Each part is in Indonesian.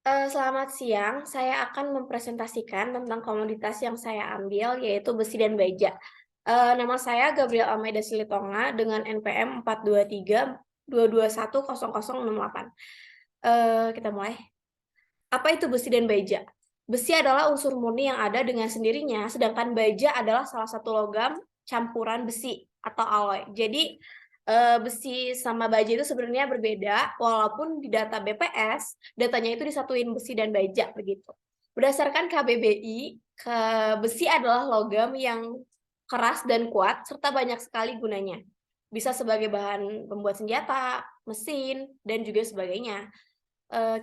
Selamat siang, saya akan mempresentasikan tentang komoditas yang saya ambil, yaitu besi dan baja. Nama saya Gabriel Almeida Silitonga dengan NPM 423 221 0068. Kita mulai. Apa itu besi dan baja? Besi adalah unsur murni yang ada dengan sendirinya, sedangkan baja adalah salah satu logam campuran besi atau alloy. Jadi, besi sama baja itu sebenarnya berbeda, walaupun di data BPS, datanya itu disatuin besi dan baja, begitu. Berdasarkan KBBI, besi adalah logam yang keras dan kuat, serta banyak sekali gunanya. Bisa sebagai bahan pembuat senjata, mesin, dan juga sebagainya.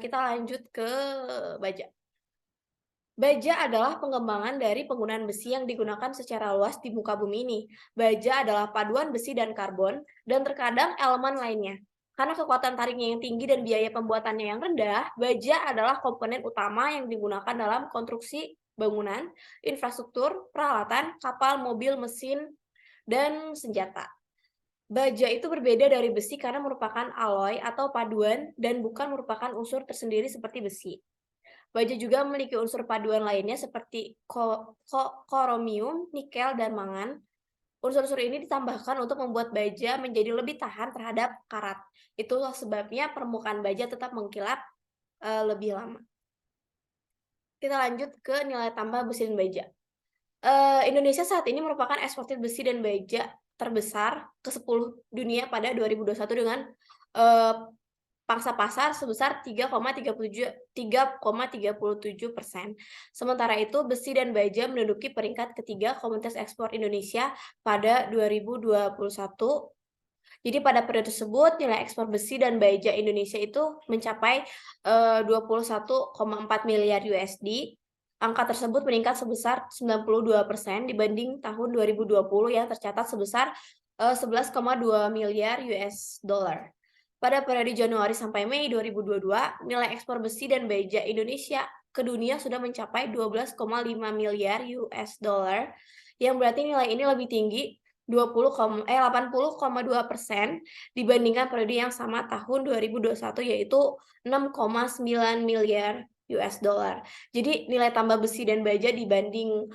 Kita lanjut ke baja. Baja adalah pengembangan dari penggunaan besi yang digunakan secara luas di muka bumi ini. Baja adalah paduan besi dan karbon, dan terkadang elemen lainnya. Karena kekuatan tariknya yang tinggi dan biaya pembuatannya yang rendah, baja adalah komponen utama yang digunakan dalam konstruksi bangunan, infrastruktur, peralatan, kapal, mobil, mesin, dan senjata. Baja itu berbeda dari besi karena merupakan alloy atau paduan dan bukan merupakan unsur tersendiri seperti besi. Baja juga memiliki unsur paduan lainnya seperti koromium, nikel, dan mangan. Unsur-unsur ini ditambahkan untuk membuat baja menjadi lebih tahan terhadap karat. Itulah sebabnya permukaan baja tetap mengkilap lebih lama. Kita lanjut ke nilai tambah besi dan baja. Indonesia saat ini merupakan eksportir besi dan baja terbesar ke-10 dunia pada 2021 dengan, eee, pangsa pasar sebesar 3,37%. Sementara itu, besi dan baja menduduki peringkat ketiga komoditas ekspor Indonesia pada 2021. Jadi pada periode tersebut nilai ekspor besi dan baja Indonesia itu mencapai, 21,4 miliar USD. Angka tersebut meningkat sebesar 92% dibanding tahun 2020 yang tercatat sebesar, 11,2 miliar US dollar. Pada periode Januari sampai Mei 2022, nilai ekspor besi dan baja Indonesia ke dunia sudah mencapai 12,5 miliar US dollar, yang berarti nilai ini lebih tinggi 80,2% dibandingkan periode yang sama tahun 2021, yaitu 6,9 miliar US dollar. Jadi nilai tambah besi dan baja dibanding,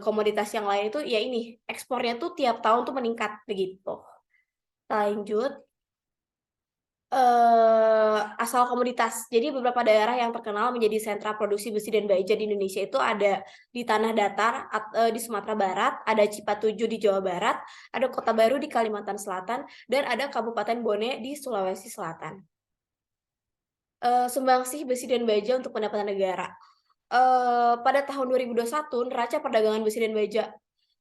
komoditas yang lain itu ya ini, ekspornya tuh tiap tahun tuh meningkat begitu. Lanjut. Asal komoditas. Jadi beberapa daerah yang terkenal menjadi sentra produksi besi dan baja di Indonesia itu ada di Tanah Datar, di Sumatera Barat, ada Cipatuju di Jawa Barat, ada Kota Baru di Kalimantan Selatan, dan ada Kabupaten Bone di Sulawesi Selatan. Sumbangsih besi dan baja untuk pendapatan negara. Pada tahun 2021, neraca perdagangan besi dan baja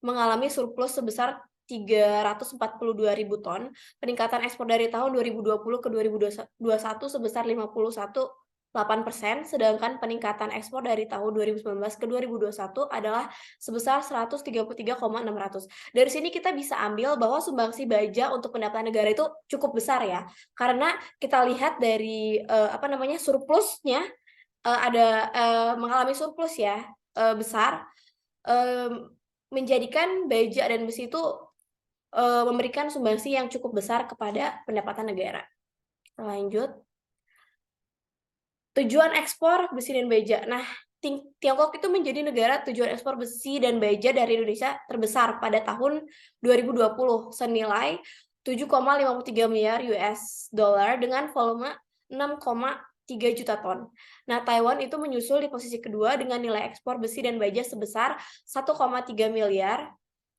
mengalami surplus sebesar 342.000 ton. Peningkatan ekspor dari tahun 2020 ke 2021 sebesar 51,8%, sedangkan peningkatan ekspor dari tahun 2019 ke 2021 adalah sebesar 133,600. Dari sini kita bisa ambil bahwa sumbangsi baja untuk pendapatan negara itu cukup besar ya, karena kita lihat dari, surplusnya, mengalami surplus ya, besar, mmm, menjadikan baja dan besi itu, memberikan sumbangsi yang cukup besar kepada pendapatan negara. Kita lanjut. Tujuan ekspor besi dan baja. Nah, Tiongkok itu menjadi negara tujuan ekspor besi dan baja dari Indonesia terbesar pada tahun 2020 senilai 7,53 miliar US dollar dengan volume 6,3 juta ton. Nah, Taiwan itu menyusul di posisi kedua dengan nilai ekspor besi dan baja sebesar 1,3 miliar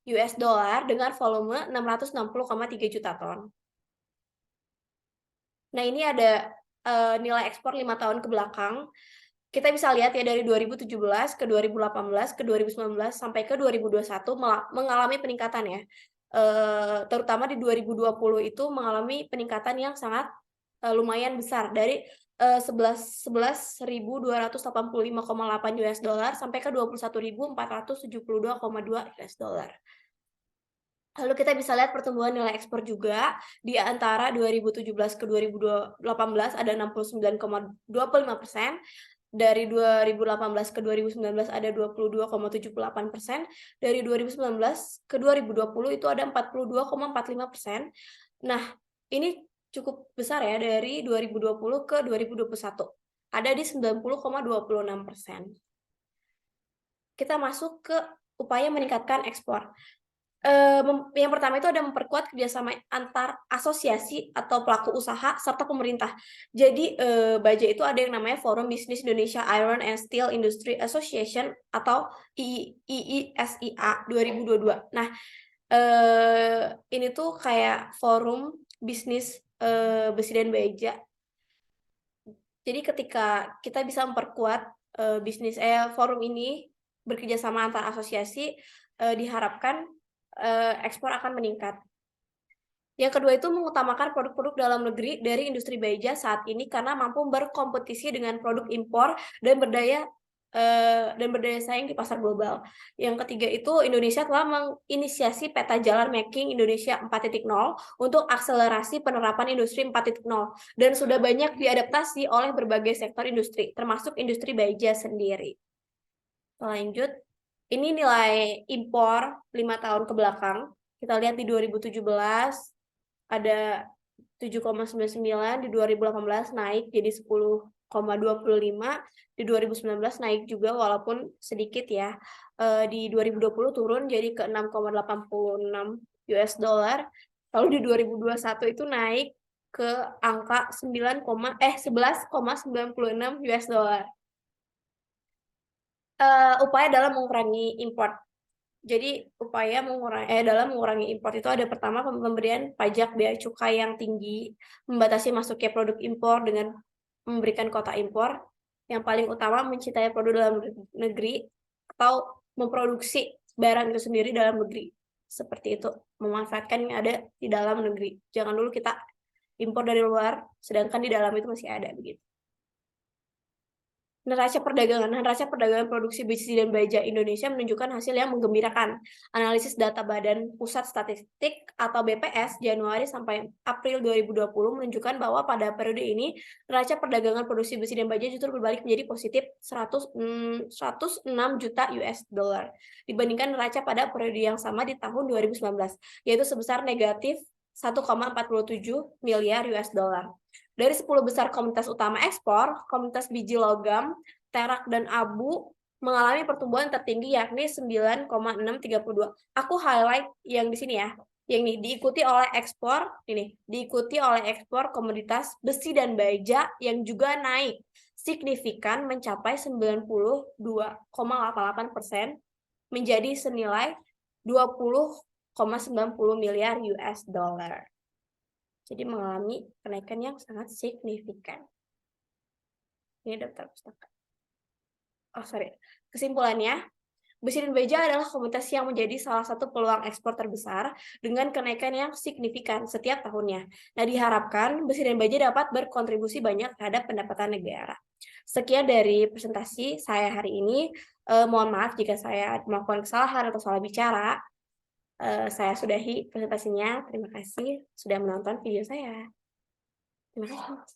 US dollar dengan volume 660,3 juta ton. Nah, ini ada, nilai ekspor 5 tahun ke belakang. Kita bisa lihat ya dari 2017 ke 2018 ke 2019 sampai ke 2021 mengalami peningkatan ya. Terutama di 2020 itu mengalami peningkatan yang sangat, lumayan besar dari, 11.285,8 US dollar sampai ke 21.472,2 US dollar. Lalu kita bisa lihat pertumbuhan nilai ekspor juga di antara 2017 ke 2018 ada 69,25%, dari 2018 ke 2019 ada 22,78%, dari 2019 ke 2020 itu ada 42,45%. Nah, ini cukup besar ya dari 2020 ke 2021. ada di 90,26%. Kita masuk ke upaya meningkatkan ekspor. Yang pertama itu ada memperkuat kerjasama antar asosiasi atau pelaku usaha serta pemerintah. Jadi Baja itu ada yang namanya Forum Bisnis Indonesia Iron and Steel Industry Association atau IISIA 2022. Nah, ini tuh kayak forum bisnis besi dan baja. Jadi ketika kita bisa memperkuat forum ini bekerja sama antar asosiasi, diharapkan ekspor akan meningkat. Yang kedua itu mengutamakan produk-produk dalam negeri dari industri baja saat ini karena mampu berkompetisi dengan produk impor dan berdaya saing di pasar global. Yang ketiga itu Indonesia telah menginisiasi peta jalan Making Indonesia 4.0 untuk akselerasi penerapan industri 4.0 dan sudah banyak diadaptasi oleh berbagai sektor industri, termasuk industri baja sendiri. Lanjut, ini nilai impor 5 tahun ke belakang. Kita lihat di 2017 ada 7,99, di 2018 naik jadi 10,25, di 2019 naik juga walaupun sedikit ya. Di 2020 turun jadi ke 6,86 US dollar. Lalu di 2021 itu naik ke angka 11,96 US dollar. Upaya dalam mengurangi import. Jadi upaya dalam mengurangi impor itu ada pertama pemberian pajak bea cukai yang tinggi, membatasi masuknya produk impor dengan memberikan kuota impor. Yang paling utama mencintai produk dalam negeri atau memproduksi barang itu sendiri dalam negeri. Seperti itu, memanfaatkan yang ada di dalam negeri. Jangan dulu kita impor dari luar, sedangkan di dalam itu masih ada begitu. Neraca perdagangan produksi besi dan baja Indonesia menunjukkan hasil yang menggembirakan. Analisis data Badan Pusat Statistik atau BPS Januari sampai April 2020 menunjukkan bahwa pada periode ini neraca perdagangan produksi besi dan baja justru berbalik menjadi positif 106 juta US dollar dibandingkan neraca pada periode yang sama di tahun 2019, yaitu sebesar negatif 1,47 miliar US dollar. Dari 10 besar komoditas utama ekspor, komoditas biji logam, terak, dan abu mengalami pertumbuhan tertinggi yakni 9,632. Aku highlight yang di sini ya. Yang ini diikuti oleh ekspor komoditas besi dan baja yang juga naik signifikan mencapai 92,88% menjadi senilai 20,90 miliar US dollar. Jadi mengalami kenaikan yang sangat signifikan. Ini daftar pustaka. Kesimpulannya, besi dan baja adalah komoditas yang menjadi salah satu peluang ekspor terbesar dengan kenaikan yang signifikan setiap tahunnya. Nah, diharapkan besi dan baja dapat berkontribusi banyak terhadap pendapatan negara. Sekian dari presentasi saya hari ini. Mohon maaf jika saya melakukan kesalahan atau salah bicara. Saya sudahi presentasinya. Terima kasih sudah menonton video saya. Terima kasih.